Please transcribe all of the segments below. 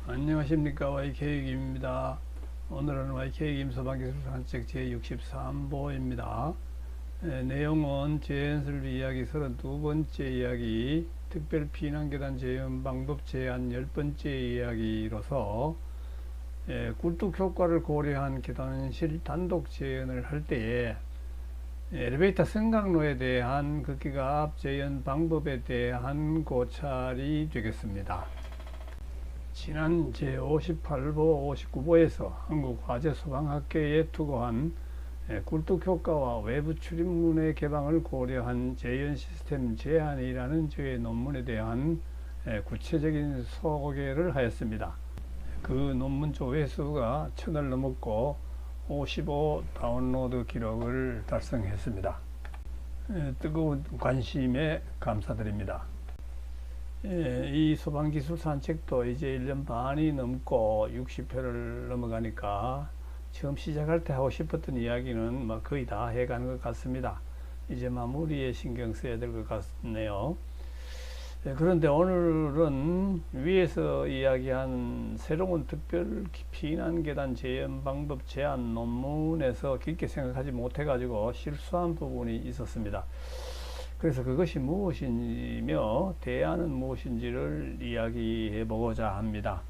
안녕하십니까. YK김입니다. 오늘은 YK김 소방기술산책 제63보입니다. 내용은 재연설비 이야기 32번째 이야기, 특별 피난계단 재연 방법 제안 10번째 이야기로서 꿀뚝 효과를 고려한 계단실 단독 재연을 할 때에 엘리베이터 승강로에 대한 극기가 앞 재연 방법에 대한 고찰이 되겠습니다. 지난 제58보, 59보에서 한국화재소방학회에 투고한 꿀뚝 효과와 외부 출입문의 개방을 고려한 재연 시스템 제안이라는 저의 논문에 대한 구체적인 소개를 하였습니다. 그 논문 조회수가 1000을 넘었고 55 다운로드 기록을 달성했습니다. 뜨거운 관심에 감사드립니다. 이 소방기술 산책도 이제 1년 반이 넘고 60회를 넘어가니까 처음 시작할 때 하고 싶었던 이야기는 거의 다 해가는 것 같습니다. 이제 마무리에 신경 써야 될 것 같네요. 그런데 오늘은 위에서 이야기한 새로운 특별 피난계단 재연 방법 제안 논문에서 깊게 생각하지 못해 가지고 실수한 부분이 있었습니다. 그래서 그것이 무엇이며 대안은 무엇인지를 이야기해 보고자 합니다.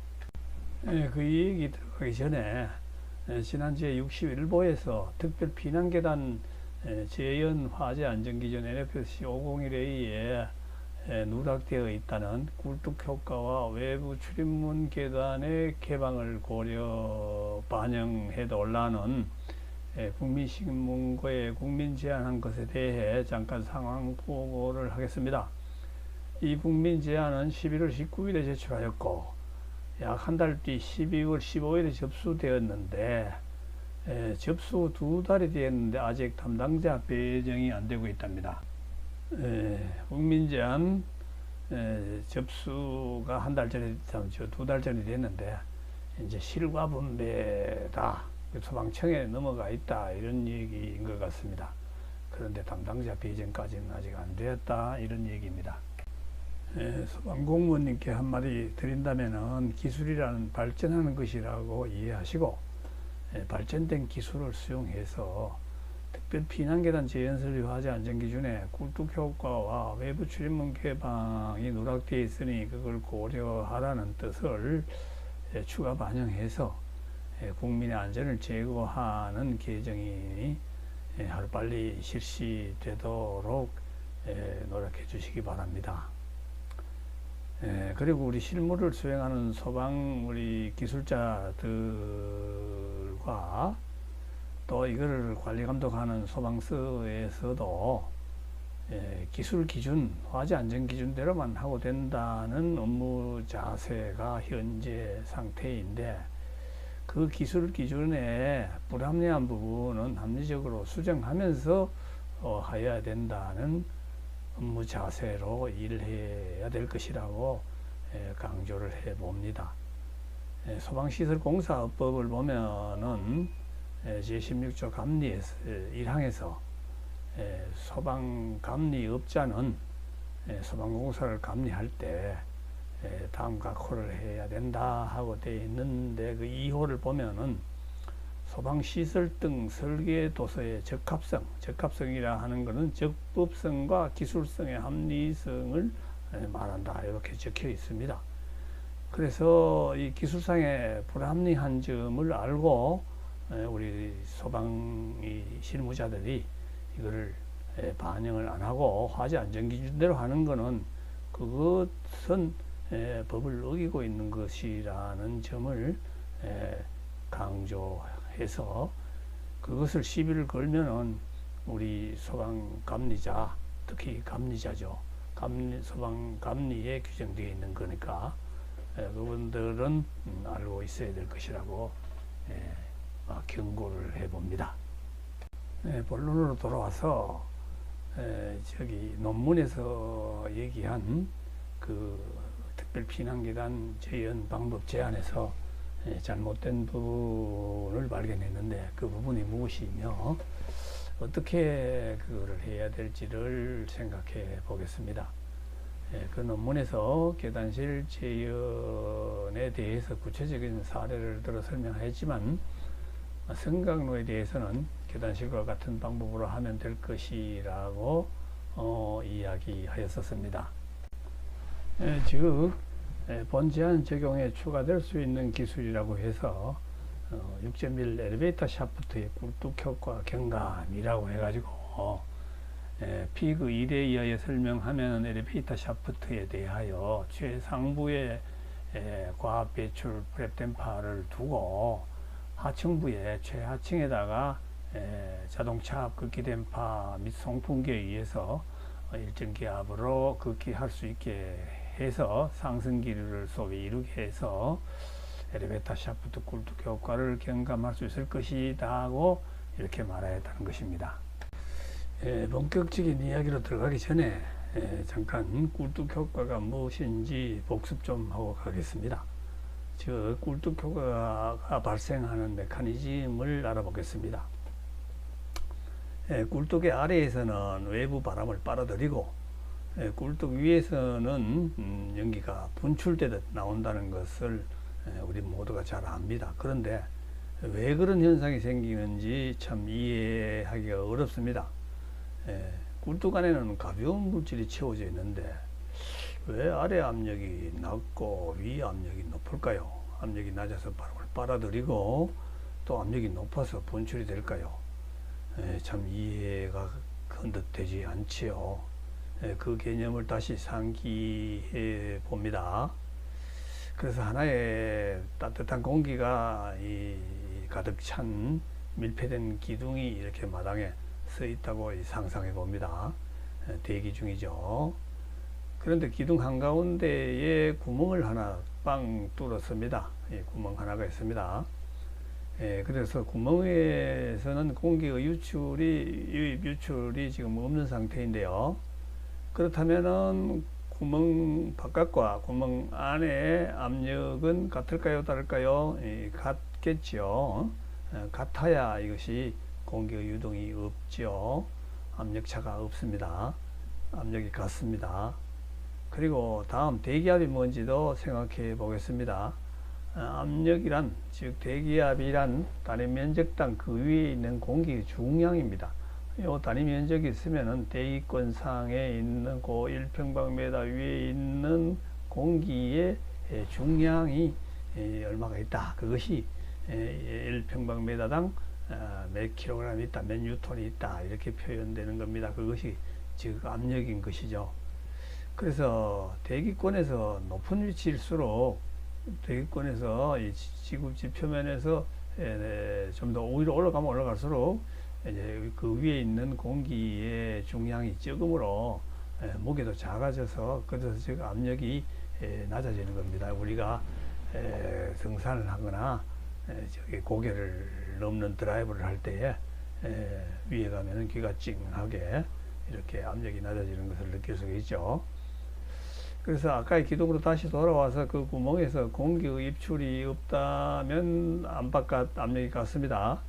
그 얘기 들어가기 전에 지난주에 61보에서 특별 피난계단 재연 화재 안전기준 NFC 501A에 누락되어 있다는 꿀뚝 효과와 외부 출입문 계단의 개방을 고려 반영해도 올라는 국민신문고에 국민 제안한 것에 대해 잠깐 상황 보고를 하겠습니다. 이 국민 제안은 11월 19일에 제출하였고 약 한 달 뒤 12월 15일에 접수되었는데 접수 후 2달이 되었는데 아직 담당자 배정이 안 되고 있답니다. 국민 제안 접수가 한 달 전에, 2달 전이 됐는데 이제 실과 분배다, 소방청에 넘어가 있다, 이런 얘기인 것 같습니다. 그런데 담당자 배정까지는 아직 안 되었다, 이런 얘기입니다. 소방공무원님께 한마디 드린다면은 기술이라는 발전하는 것이라고 이해하시고 발전된 기술을 수용해서 특별 피난계단 재연설비 화재 안전기준에 꿀뚝 효과와 외부 출입문 개방이 누락되어 있으니 그걸 고려하라는 뜻을 추가 반영해서 국민의 안전을 제고하는 개정이 하루빨리 실시되도록 노력해 주시기 바랍니다. 그리고 우리 실무를 수행하는 소방 우리 기술자들과 또 이거를 관리 감독하는 소방서에서도 기술 기준, 화재 안전 기준대로만 하고 된다는 업무 자세가 현재 상태인데, 그 기술 기준에 불합리한 부분은 합리적으로 수정하면서 해야 된다는 업무 자세로 일해야 될 것이라고 강조를 해 봅니다. 소방시설공사법을 보면은 제16조 감리 1항에서 소방감리업자는 소방공사를 감리할 때 다음과 각호를 해야 된다 하고 되어 있는데, 그 2호를 보면은 소방시설 등 설계도서의 적합성이라 하는 것은 적법성과 기술성의 합리성을 말한다, 이렇게 적혀 있습니다. 그래서 이 기술상의 불합리한 점을 알고 우리 소방 실무자들이 이거를 반영을 안 하고 화재 안전 기준대로 하는 것은 그것은 법을 어기고 있는 것이라는 점을 강조해서 그것을 시비를 걸면은 우리 소방감리자, 특히 감리자죠, 소방감리에 규정되어 있는 거니까 그분들은 알고 있어야 될 것이라고 경고를 해봅니다. 본론으로 돌아와서 저기 논문에서 얘기한 그 특별 피난계단 재연 방법 제안에서 잘못된 부분을 발견했는데, 그 부분이 무엇이며 어떻게 그거를 해야 될지를 생각해 보겠습니다. 그 논문에서 계단실 재연에 경우에 대해서 구체적인 사례를 들어 설명했지만 승강로에 대해서는 계단식과 같은 방법으로 하면 될 것이라고 이야기하였었습니다. 즉 본 제한 적용에 추가될 수 있는 기술이라고 해서 6.1 엘리베이터 샤프트의 꿀뚝 효과 경감이라고 해가지고 피그 1에 의하여 설명하면 엘리베이터 샤프트에 대하여 최상부의 과압 배출 프랩 댐퍼를 두고 하층부에 최하층에다가 자동차 급기 댐퍼 및 송풍기에 의해서 일정 기압으로 급기할 수 있게 해서 상승 기류를 속에 이루게 해서 엘리베이터 샤프트 꿀뚝 효과를 경감할 수 있을 것이다고 이렇게 말하였다는 것입니다. 본격적인 이야기로 들어가기 전에 잠깐 꿀뚝 효과가 무엇인지 복습 좀 하고 가겠습니다. 즉 꿀뚝 효과가 발생하는 메커니즘을 알아보겠습니다. 꿀뚝의 아래에서는 외부 바람을 빨아들이고 꿀뚝 위에서는 연기가 분출되듯 나온다는 것을 우리 모두가 잘 압니다. 그런데 왜 그런 현상이 생기는지 참 이해하기가 어렵습니다. 꿀뚝 안에는 가벼운 물질이 채워져 있는데 왜 아래 압력이 낮고 위 압력이 높을까요? 압력이 낮아서 바람을 빨아들이고 또 압력이 높아서 분출이 될까요? 참 이해가 건드되지 않지요. 그 개념을 다시 상기해 봅니다. 그래서 하나의 따뜻한 공기가 가득 찬 밀폐된 기둥이 이렇게 마당에 서 있다고 상상해 봅니다. 대기 중이죠. 그런데 기둥 한가운데에 구멍을 하나 빵 뚫었습니다. 구멍 하나가 있습니다. 그래서 구멍에서는 공기의 유입 유출이 지금 없는 상태인데요. 그렇다면은 구멍 바깥과 구멍 안의 압력은 같을까요, 다를까요? 같겠죠. 같아야 이것이 공기의 유동이 없죠. 압력차가 없습니다. 압력이 같습니다. 그리고 다음 대기압이 뭔지도 생각해 보겠습니다. 압력이란, 즉 대기압이란 단위 면적당 그 위에 있는 공기의 중량입니다. 이 단위 면적이 있으면은 대기권상에 있는 그 1평방미터 위에 있는 공기의 중량이 얼마가 있다. 그것이 1평방미터당 몇 킬로그램 있다, 몇 뉴턴이 있다, 이렇게 표현되는 겁니다. 그것이 즉 압력인 것이죠. 그래서 대기권에서 높은 위치일수록 대기권에서 이 지구지 표면에서 좀 더 위로 올라가면 올라갈수록 이제 그 위에 있는 공기의 중량이 적으므로 무게도 작아져서 그래서 즉 압력이 낮아지는 겁니다. 우리가 등산을 하거나 저기 고개를 넘는 드라이브를 할 때에 위에 가면은 귀가 찡하게 이렇게 압력이 낮아지는 것을 느낄 수가 있죠. 그래서 아까의 기둥으로 다시 돌아와서 그 구멍에서 공기의 입출이 없다면 안바깥 압력이 같습니다.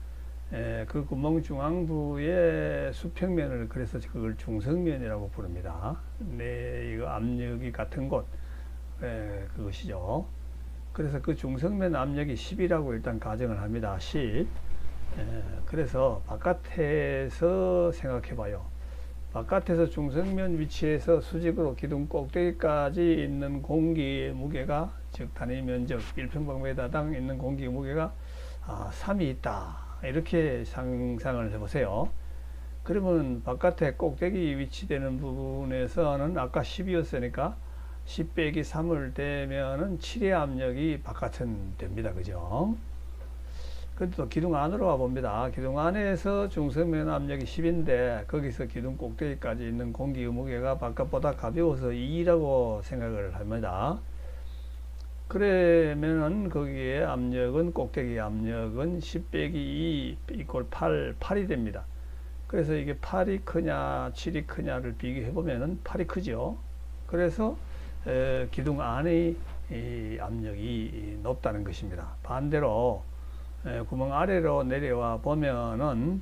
그 구멍 중앙부의 수평면을 그래서 그걸 중성면이라고 부릅니다. 이거 압력이 같은 곳 그것이죠. 그래서 그 중성면 압력이 10이라고 일단 가정을 합니다. 10. 그래서 바깥에서 생각해 봐요. 바깥에서 중성면 위치에서 수직으로 기둥 꼭대기까지 있는 공기의 무게가, 즉 단위 면적 1평방미터당 있는 공기의 무게가 3이 있다. 이렇게 상상을 해보세요. 그러면 바깥에 꼭대기 위치되는 부분에서는 아까 10이었으니까 10 빼기 3을 떼면은 7의 압력이 바깥은 됩니다. 그죠? 근데 또 기둥 안으로 와 봅니다. 기둥 안에서 중성면 압력이 10인데 거기서 기둥 꼭대기까지 있는 공기의 무게가 바깥보다 가벼워서 2라고 생각을 합니다. 그러면은 거기에 압력은, 꼭대기 압력은 10 빼기 2 이꼴 8이 됩니다. 그래서 이게 8이 크냐 7이 크냐를 비교해 보면은 8이 크죠. 그래서 기둥 안의 압력이 높다는 것입니다. 반대로 구멍 아래로 내려와 보면은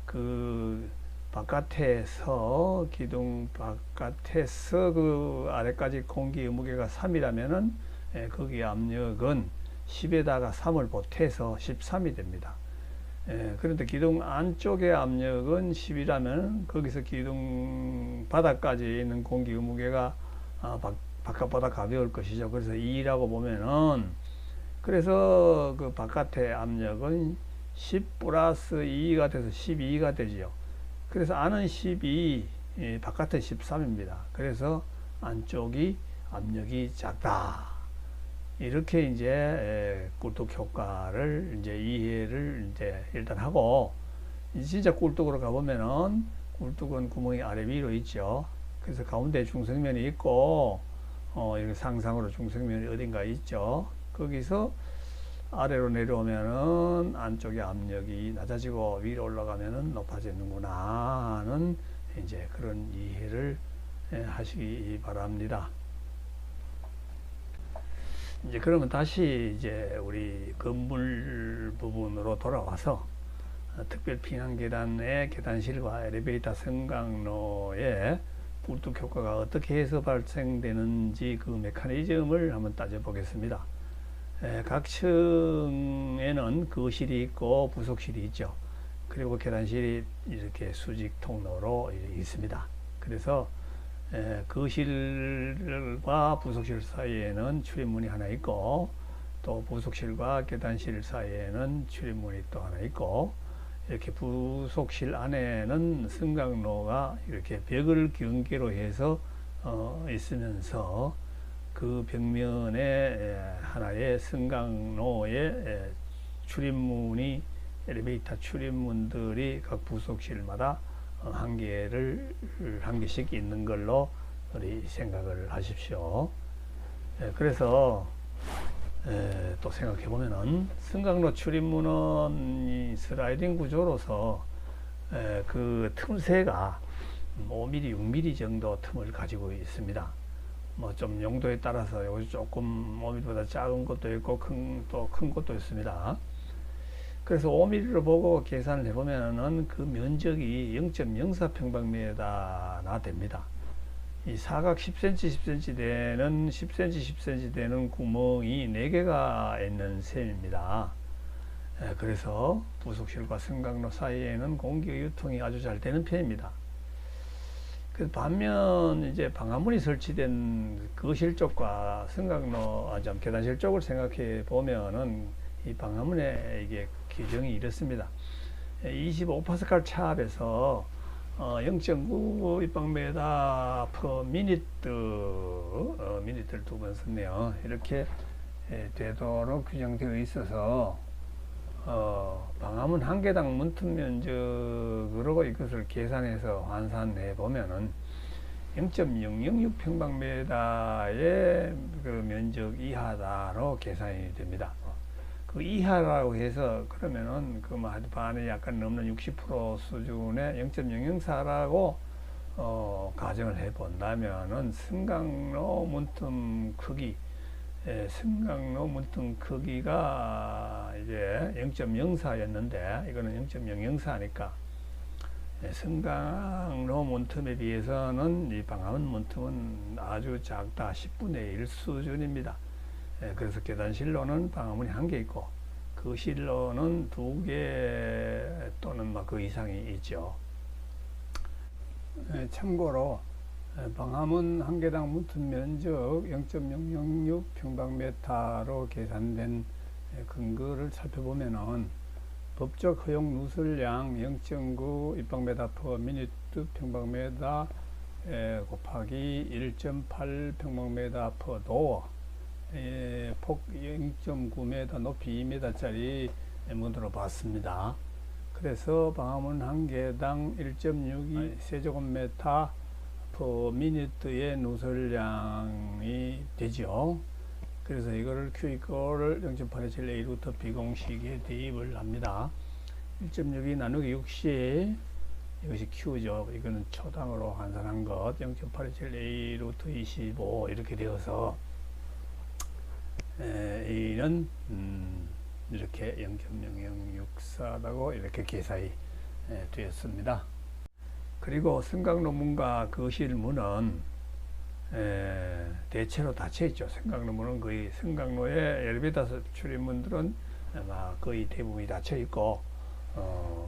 그 바깥에서 기둥 바깥에서 그 아래까지 공기의 무게가 3이라면은 거기 압력은 10에다가 3을 보태서 13이 됩니다. 그런데 기둥 안쪽의 압력은 10이라면 거기서 기둥 바닥까지 있는 공기의 무게가 바깥보다 가벼울 것이죠. 그래서 2라고 보면은, 그래서 그 바깥의 압력은 10 플러스 2가 돼서 12가 되지요. 그래서 안은 12, 바깥은 13입니다. 그래서 안쪽이 압력이 작다. 이렇게 이제 꿀뚝 효과를 이제 이해를 이제 일단 하고, 진짜 꿀뚝으로 가보면은 꿀뚝은 구멍이 아래 위로 있죠. 그래서 가운데 중성면이 있고, 이렇게 상상으로 중성면이 어딘가 있죠. 거기서 아래로 내려오면은 안쪽의 압력이 낮아지고 위로 올라가면은 높아지는구나 하는 이제 그런 이해를 하시기 바랍니다. 이제 그러면 다시 이제 우리 건물 부분으로 돌아와서 특별 피난 계단의 계단실과 엘리베이터 승강로의 꿀뚝 효과가 어떻게 해서 발생되는지 그 메커니즘을 한번 따져보겠습니다. 각 층에는 거실이 있고 부속실이 있죠. 그리고 계단실이 이렇게 수직 통로로 있습니다. 그래서 거실과 부속실 사이에는 출입문이 하나 있고, 또 부속실과 계단실 사이에는 출입문이 또 하나 있고, 이렇게 부속실 안에는 승강로가 이렇게 벽을 경계로 해서 있으면서 그 벽면에 하나의 승강로의 출입문이, 엘리베이터 출입문들이 각 부속실마다 한 개씩 있는 걸로 우리 생각을 하십시오. 그래서 또 생각해 보면은 승강로 출입문은 이 슬라이딩 구조로서 그 틈새가 5mm, 6mm 정도 틈을 가지고 있습니다. 뭐 좀 용도에 따라서 여기 조금 5mm보다 작은 것도 있고 또 큰 것도 있습니다. 그래서 5mm로 보고 계산을 해보면은 그 면적이 0.04평방미터나 됩니다. 이 사각 10cm, 10cm 되는 10cm, 10cm 되는 구멍이 4개가 있는 셈입니다. 그래서 부속실과 승강로 사이에는 공기 유통이 아주 잘 되는 편입니다. 그 반면 이제 방화문이 설치된 거실 쪽과 승강로, 계단실 쪽을 생각해 보면은 이 방화문에 이게 규정이 이렇습니다. 25파스칼 차압에서 0.99 입방메다 per 미니트, 미니트를 2번 썼네요. 이렇게 되도록 규정되어 있어서 방화문 한 개당 문틈 면적으로 이것을 계산해서 환산해 보면은 0.006 평방미터의 그 면적 이하다로 계산이 됩니다. 그 이하라고 해서 그러면은 그 반에 약간 넘는 60% 수준의 0.004라고 가정을 해 본다면은 승강로 문틈 크기, 승강로 문틈 크기가 이제 0.04였는데 이거는 0.004니까 승강로 문틈에 비해서는 이 방화문 문틈은 아주 작다. 10분의 1 수준입니다. 그래서 계단실로는 방화문이 1개 있고 거실로는 2개 또는 그 이상이 있죠. 참고로 방화문 한 개당 문틈 면적 0.006 평방미터로 계산된 근거를 살펴보면은 법적 허용 누설량 0.9 입방미터 per 미니트 평방미터 곱하기 1.8 평방미터 per 도어, 폭 0.9m, 높이 2m짜리 문으로 봤습니다. 그래서 방화문 한 개당 1.62 세제곱미터 per 미니트의 누설량이 되죠. 그래서 이거를 Q 이거를 0.827 A 루트 B 공식에 대입을 합니다. 1.62 나누기 60, 이것이 Q죠. 이거는 초당으로 환산한 것, 0.827 A 루트 25 이렇게 되어서 A는 이렇게 0.0064라고 이렇게 계산이 되었습니다. 그리고 승강로 문과 거실 문은 대체로 닫혀 있죠. 승강로문은 거의 승강로에 엘리베이터 출입문들은 아마 거의 대부분이 닫혀 있고,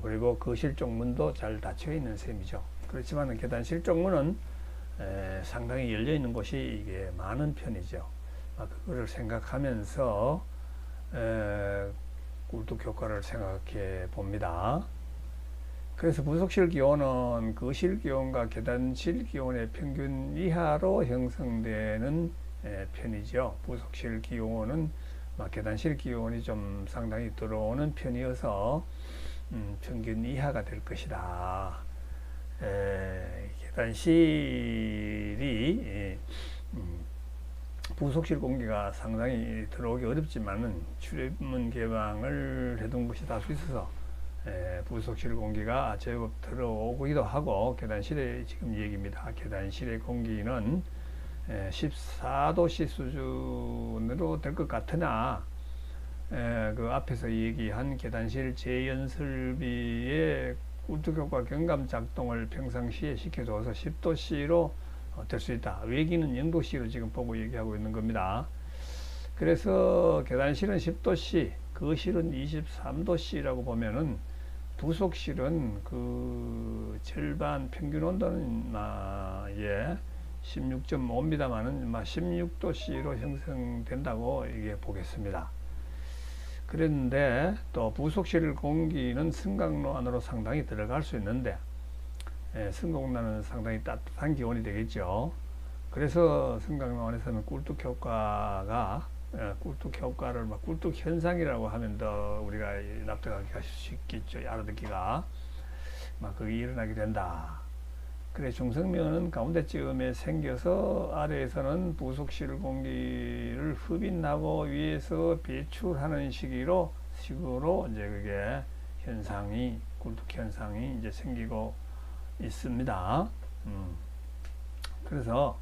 그리고 그 실종문도 잘 닫혀 있는 셈이죠. 그렇지만 계단 실종문은 상당히 열려 있는 곳이 이게 많은 편이죠. 그거를 생각하면서 꿀뚝 효과를 생각해 봅니다. 그래서 부속실 기온은 거실 기온과 계단실 기온의 평균 이하로 형성되는 편이죠. 부속실 기온은 계단실 기온이 좀 상당히 들어오는 편이어서 평균 이하가 될 것이다. 계단실이 부속실 공기가 상당히 들어오기 어렵지만은 출입문 개방을 해둔 곳이 다수 있어서 부속실 공기가 제법 들어오기도 하고, 계단실의 지금 얘기입니다. 계단실의 공기는 14도씨 수준으로 될 것 같으나 그 앞에서 얘기한 계단실 재연설비의 꿀뚝효과 경감 작동을 평상시에 시켜줘서 10도씨로 될 수 있다. 외기는 0도씨로 지금 보고 얘기하고 있는 겁니다. 그래서 계단실은 10도씨, 거실은 23도씨라고 보면은 부속실은 그 절반 평균 온도는 16.5입니다만은 16도씨로 형성된다고 이게 보겠습니다. 그랬는데 또 부속실 공기는 승강로 안으로 상당히 들어갈 수 있는데 승강로는 상당히 따뜻한 기온이 되겠죠. 그래서 승강로 안에서는 꿀뚝 효과가 꿀뚝 효과를 꿀뚝 현상이라고 하면 더 우리가 납득하기 쉽겠죠. 알아듣기가 그게 일어나게 된다. 그래 중성면은 가운데쯤에 생겨서 아래에서는 부속실 공기를 흡인하고 위에서 배출하는 식으로 이제 그게 현상이 꿀뚝 현상이 이제 생기고 있습니다. 그래서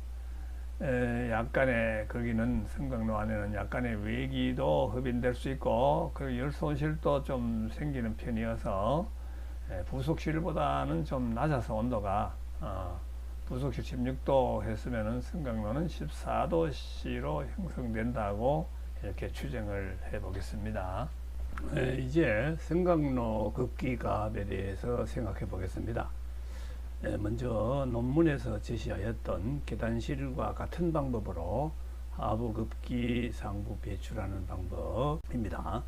약간의 거기는 승강로 안에는 약간의 외기도 흡인될 수 있고, 그리고 열 손실도 좀 생기는 편이어서 부속실보다는 좀 낮아서 온도가 부속실 16도 했으면은 승강로는 14도씨로 형성된다고 이렇게 추정을 해 보겠습니다. 이제 승강로 급기갑에 대해서 생각해 보겠습니다. 먼저 논문에서 제시하였던 계단실과 같은 방법으로 하부 급기 상부 배출하는 방법입니다.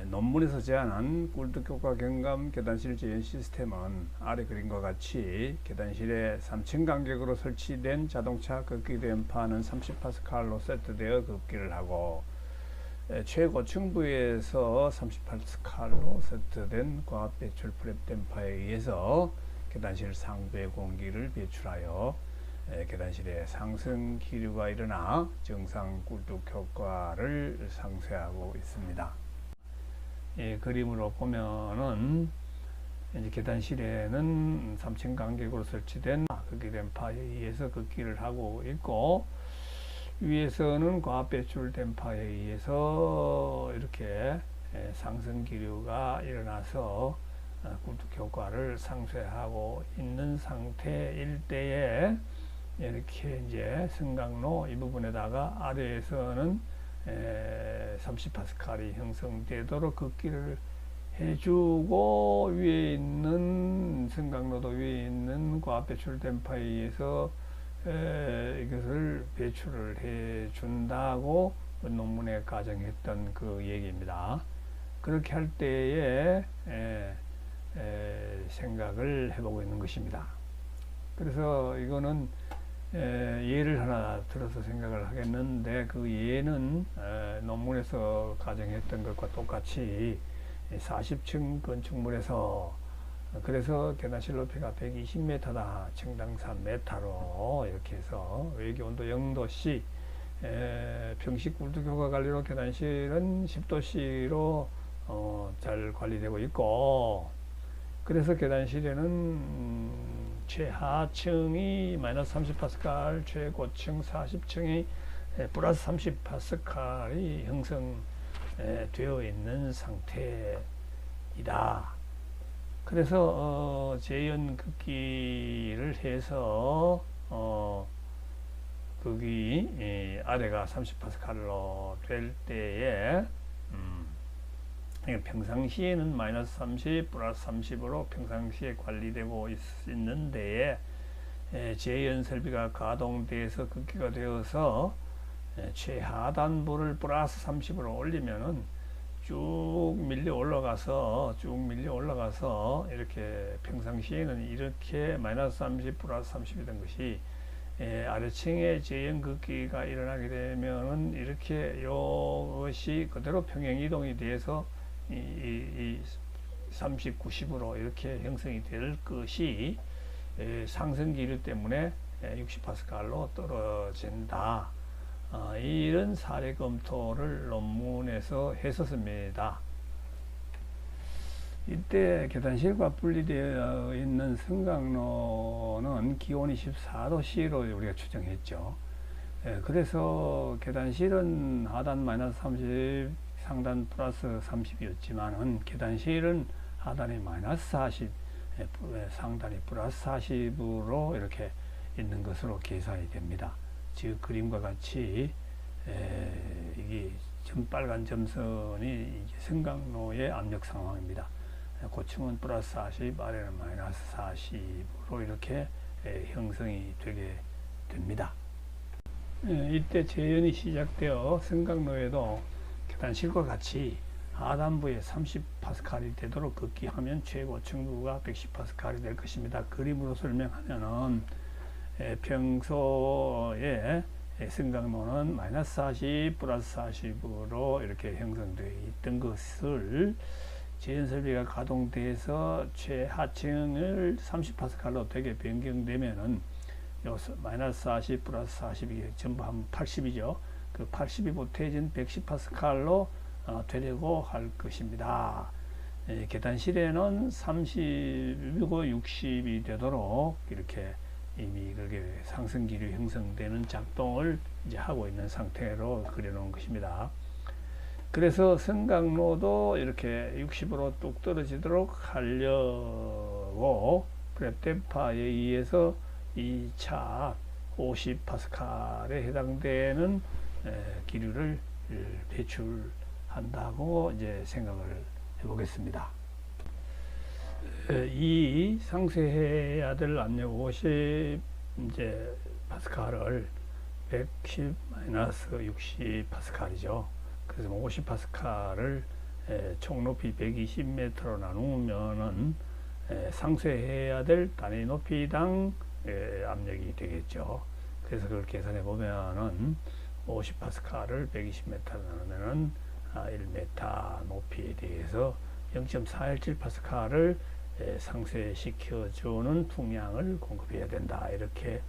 논문에서 제안한 꿀뚝효과 경감 계단실 재현 시스템은 아래 그림과 같이 계단실에 3층 간격으로 설치된 자동차 급기 댐퍼는 30파스칼로 세트되어 급기를 하고, 최고층 부에서 38파스칼로 세트된 광합 배출 프랩 댐퍼에 의해서 계단실 상부의 공기를 배출하여 계단실에 상승 기류가 일어나 정상 꿀뚝 효과를 상쇄하고 있습니다. 그림으로 보면은 이제 계단실에는 3층 간격으로 설치된 급기 댐퍼에 의해서 급기를 하고 있고, 위에서는 광합 배출 댐퍼에 의해서 이렇게 상승 기류가 일어나서 꿀뚝 효과를 상쇄하고 있는 상태일 때에 이렇게 이제 승강로 이 부분에다가 아래에서는 30파스칼이 형성되도록 급기를 해주고, 위에 있는 승강로도 위에 있는 광합 배출 댐퍼에 의해서 이것을 배출을 해 준다고 논문에 가정했던 그 얘기입니다. 그렇게 할 때에 생각을 해보고 있는 것입니다. 그래서 이거는 예를 하나 들어서 생각을 하겠는데, 그 예는 논문에서 가정했던 것과 똑같이 40층 건축물에서, 그래서 계단실 높이가 120m다, 층당 3m로 이렇게 해서 외기온도 0도씨, 평식 꿀뚝 효과 관리로 계단실은 10도씨로 잘 관리되고 있고, 그래서 계단실에는 최하층이 마이너스 30파스칼, 최고층 40층이 플러스 30파스칼이 형성되어 있는 상태이다. 그래서 재연 급기를 해서 극이 아래가 30파스칼로 될 때에 평상시에는 마이너스 30 플러스 30으로 평상시에 관리되고 있는 데에 재연설비가 가동돼서 극기가 되어서 최하단부를 플러스 30으로 올리면은 쭉 밀려 올라가서 이렇게 평상시에는 이렇게 마이너스 30 플러스 30이 된 것이 아래층에 재연극기가 일어나게 되면은 이렇게 이것이 그대로 평행 이동이 돼서 이 30, 90으로 이렇게 형성이 될 것이 상승 기류 때문에 60파스칼로 떨어진다. 이런 사례 검토를 논문에서 했었습니다. 이때 계단실과 분리되어 있는 승강로는 기온이 14도C로 우리가 추정했죠. 그래서 계단실은 하단 마이너스 30, 상단 플러스 30이었지만은 계단실은 하단이 마이너스 40, 상단이 플러스 40으로 이렇게 있는 것으로 계산이 됩니다. 즉 그림과 같이 이게 빨간 점선이 승강로의 압력 상황입니다. 고층은 플러스 40, 아래는 마이너스 40으로 이렇게 형성이 되게 됩니다. 이때 재연이 시작되어 승강로에도 계단실과 같이 하단부에 30파스칼이 되도록 극기하면 최고 층부가 110파스칼이 될 것입니다. 그림으로 설명하면은 평소에 승강로는 마이너스 40 플러스 40으로 이렇게 형성되어 있던 것을 재연설비가 가동돼서 최하층을 30파스칼로 되게 변경되면은 마이너스 40 플러스 40이 전부 한 80이죠. 그 80이 보태진 110파스칼로 되려고 할 것입니다. 계단실에는 30이고 60이 되도록 이렇게 이미 그게 상승기류 형성되는 작동을 이제 하고 있는 상태로 그려놓은 것입니다. 그래서 승강로도 이렇게 60으로 뚝 떨어지도록 하려고 프랩電파에 의해서 이 차 50파스칼에 해당되는 기류를 배출한다고 이제 생각을 해보겠습니다. 이 상쇄해야 될 압력 50 이제 파스칼을 110 마이너스 60 파스칼이죠. 그래서 50 파스칼을 총 높이 120m로 나누면은 상쇄해야 될 단위 높이당 압력이 되겠죠. 그래서 그걸 계산해 보면은 50 파스칼을 120m 나누면은 1m 높이에 대해서 0.417 파스칼을 상쇄시켜주는 풍량을 공급해야 된다. 이렇게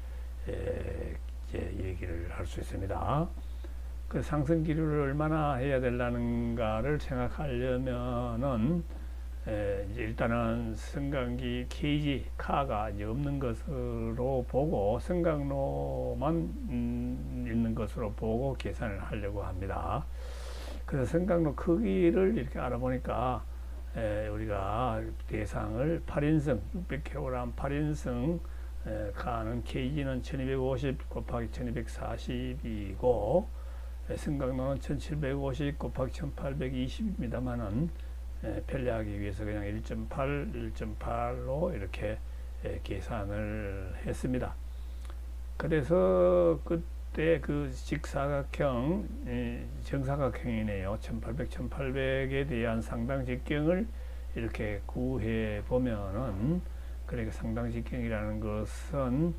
이제 얘기를 할 수 있습니다. 그 상승 기류를 얼마나 해야 되려는가를 생각하려면은 이제 일단은 승강기 케이지 카가 이제 없는 것으로 보고 승강로만 있는 것으로 보고 계산을 하려고 합니다. 그래서 승강로 크기를 이렇게 알아보니까 우리가 대상을 8인승 600kg 8인승 가는 케이지는 1250 곱하기 1240이고 승강로는 1750 곱하기 1820입니다만은 편리하기 위해서 그냥 1.8로 이렇게 계산을 했습니다. 그래서 그때 그 직사각형, 정사각형이네요. 1800, 1800에 대한 상당 직경을 이렇게 구해 보면은, 그러니까 상당 직경이라는 것은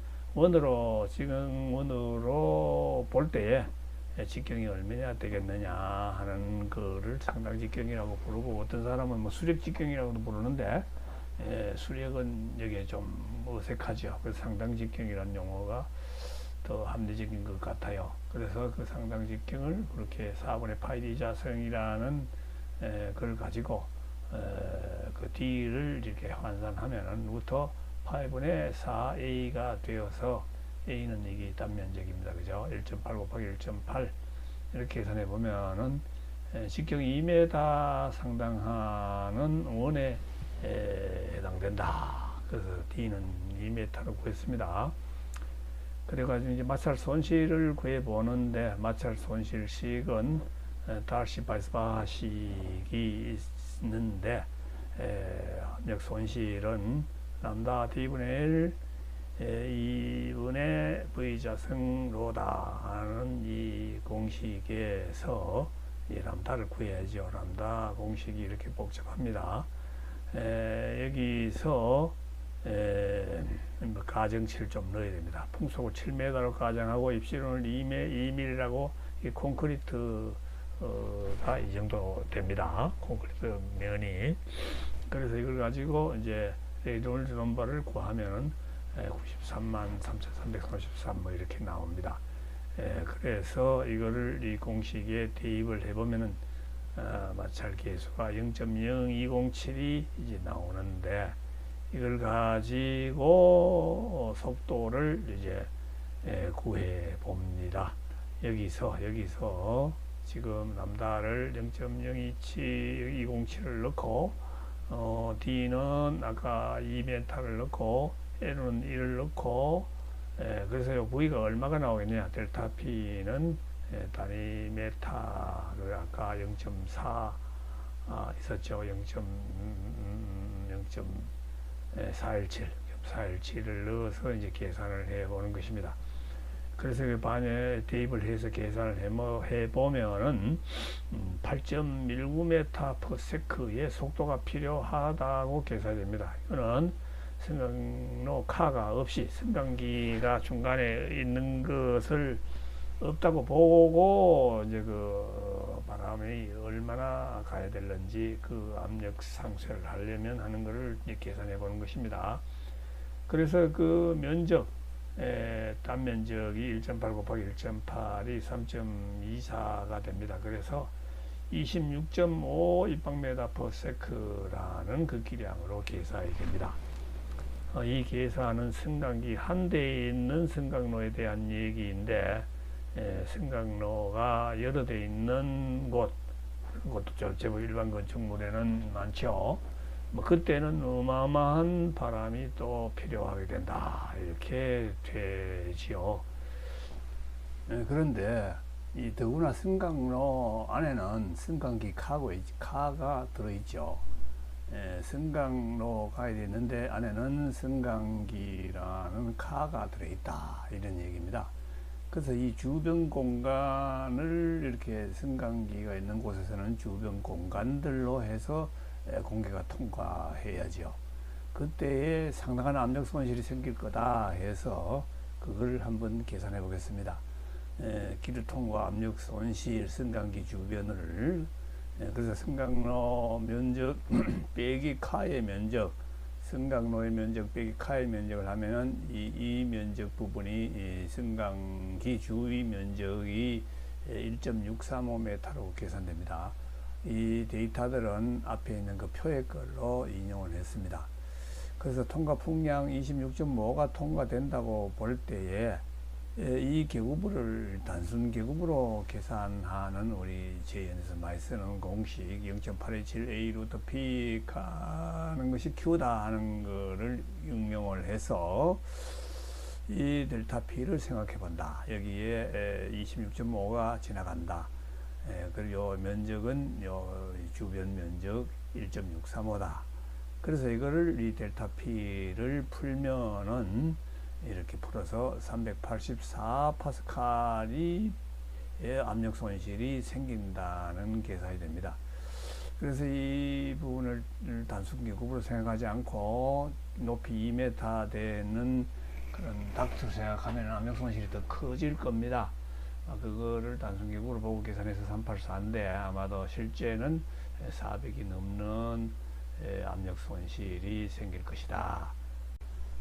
지금 원으로 볼 때에 직경이 얼마나 되겠느냐 하는 거를 상당 직경이라고 부르고, 어떤 사람은 뭐 수력 직경이라고도 부르는데 수력은 여기에 좀 어색하죠. 그래서 상당 직경이라는 용어가 더 합리적인 것 같아요. 그래서 그 상당 직경을 그렇게 4분의 파이 D 자성이라는 걸 가지고 그 D를 이렇게 환산하면은 루터 파이분의 4A가 되어서 A는 이게 단면적입니다. 그죠? 1.8 곱하기 1.8 이렇게 계산해 보면은 직경 2m 상당하는 원에 해당된다. 그래서 D는 2m로 구했습니다. 그래가지고 이제 마찰 손실을 구해 보는데, 마찰 손실식은 달시 바이스바식이 있는데, 압력 손실은 람다 D분의 1 2분의 V자승 로다 하는 이 공식에서 이 람다를 구해야죠. 람다 공식이 이렇게 복잡합니다. 여기서 뭐 가정치를 좀 넣어야 됩니다. 풍속을 7m로 가정하고 입시론을 2mm라고, 이 콘크리트가 이 정도 됩니다. 콘크리트 면이. 그래서 이걸 가지고 이제 레이놀즈 넘버를 구하면은 933,333 뭐 이렇게 나옵니다. 그래서 이거를 이 공식에 대입을 해보면은 마찰 계수가 0.0207이 이제 나오는데, 이걸 가지고 속도를 이제 구해 봅니다. 여기서 지금 람다를 0.027 넣고, D는 아까 2m를 넣고, L은 1을 넣고, 그래서 요 V가 얼마가 나오겠냐? 델타 P는 단위 메타, 그 아까 0.4 있었죠. 417을 넣어서 이제 계산을 해 보는 것입니다. 그래서 그 반에 대입을 해서 계산을 해 보면은 8.19m/s의 속도가 필요하다고 계산됩니다. 이거는 승강로 카가 없이 승강기가 중간에 있는 것을 없다고 보고, 이제 그 바람이 얼마나 가야 되는지 그 압력 상쇄를 하려면 하는 것을 계산해 보는 것입니다. 그래서 그 면적, 딴 면적이 1.8 곱하기 1.8이 3.24가 됩니다. 그래서 26.5 입방메타/s라는 그 기량으로 계산이 됩니다. 이 계산은 승강기 한 대에 있는 승강로에 대한 얘기인데, 승강로가 여러 대 있는 곳도 제법 일반 건축물에는 많죠. 뭐 그때는 어마어마한 바람이 또 필요하게 된다, 이렇게 되지요. 그런데 이 더구나 승강로 안에는 승강기 카가 들어있죠. 승강로 가야 되는데 안에는 승강기라는 카가 들어있다, 이런 얘기입니다. 그래서 이 주변 공간을 이렇게 승강기가 있는 곳에서는 주변 공간들로 해서 공기가 통과해야죠. 그때에 상당한 압력 손실이 생길 거다 해서 그걸 한번 계산해 보겠습니다. 기류 통과 압력 손실 승강기 주변을, 그래서 승강로 면적 빼기 카의 면적, 승강로의 면적 빼기 카의 면적을 하면은 이 면적 부분이 이 승강기 주위 면적이 1.635m로 계산됩니다. 이 데이터들은 앞에 있는 그 표의 걸로 인용을 했습니다. 그래서 통과 풍량 26.5가 통과된다고 볼 때에 이 계급을 단순 계급으로 계산하는 우리 제연에서 많이 쓰는 공식 0.827A 루트 P 가는 것이 Q다 하는 것을 응용을 해서 이 델타 P를 생각해 본다. 여기에 26.5가 지나간다. 그리고 요 면적은 요 주변 면적 1.635다. 그래서 이거를 이 델타 P를 풀면은 이렇게 풀어서 384파스칼이 압력 손실이 생긴다는 계산이 됩니다. 그래서 이 부분을 단순 계급으로 생각하지 않고 높이 2m 되는 그런 닥트로 생각하면 압력 손실이 더 커질 겁니다. 그거를 단순 계급으로 보고 계산해서 384인데 아마도 실제는 400이 넘는 압력 손실이 생길 것이다.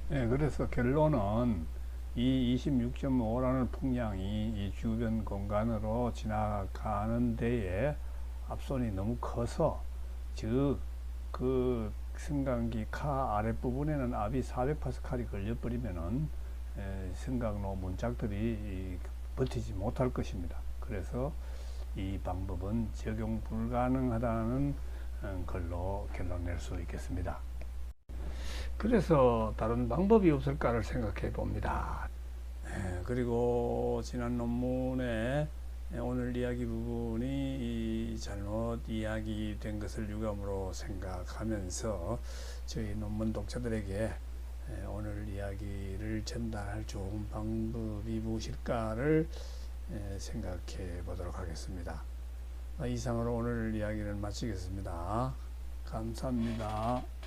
그래서 결론은 이 26.5라는 풍량이 이 주변 공간으로 지나가는 데에 압손이 너무 커서, 즉 그 승강기 카 아랫부분에는 압이 400파스칼이 걸려버리면은 승강로 문짝들이 버티지 못할 것입니다. 그래서 이 방법은 적용 불가능하다는 걸로 결론 낼 수 있겠습니다. 그래서 다른 방법이 없을까를 생각해 봅니다. 그리고 지난 논문에 오늘 이야기 부분이 잘못 이야기된 것을 유감으로 생각하면서 저희 논문 독자들에게 오늘 이야기를 전달할 좋은 방법이 무엇일까를 생각해 보도록 하겠습니다. 이상으로 오늘 이야기를 마치겠습니다. 감사합니다.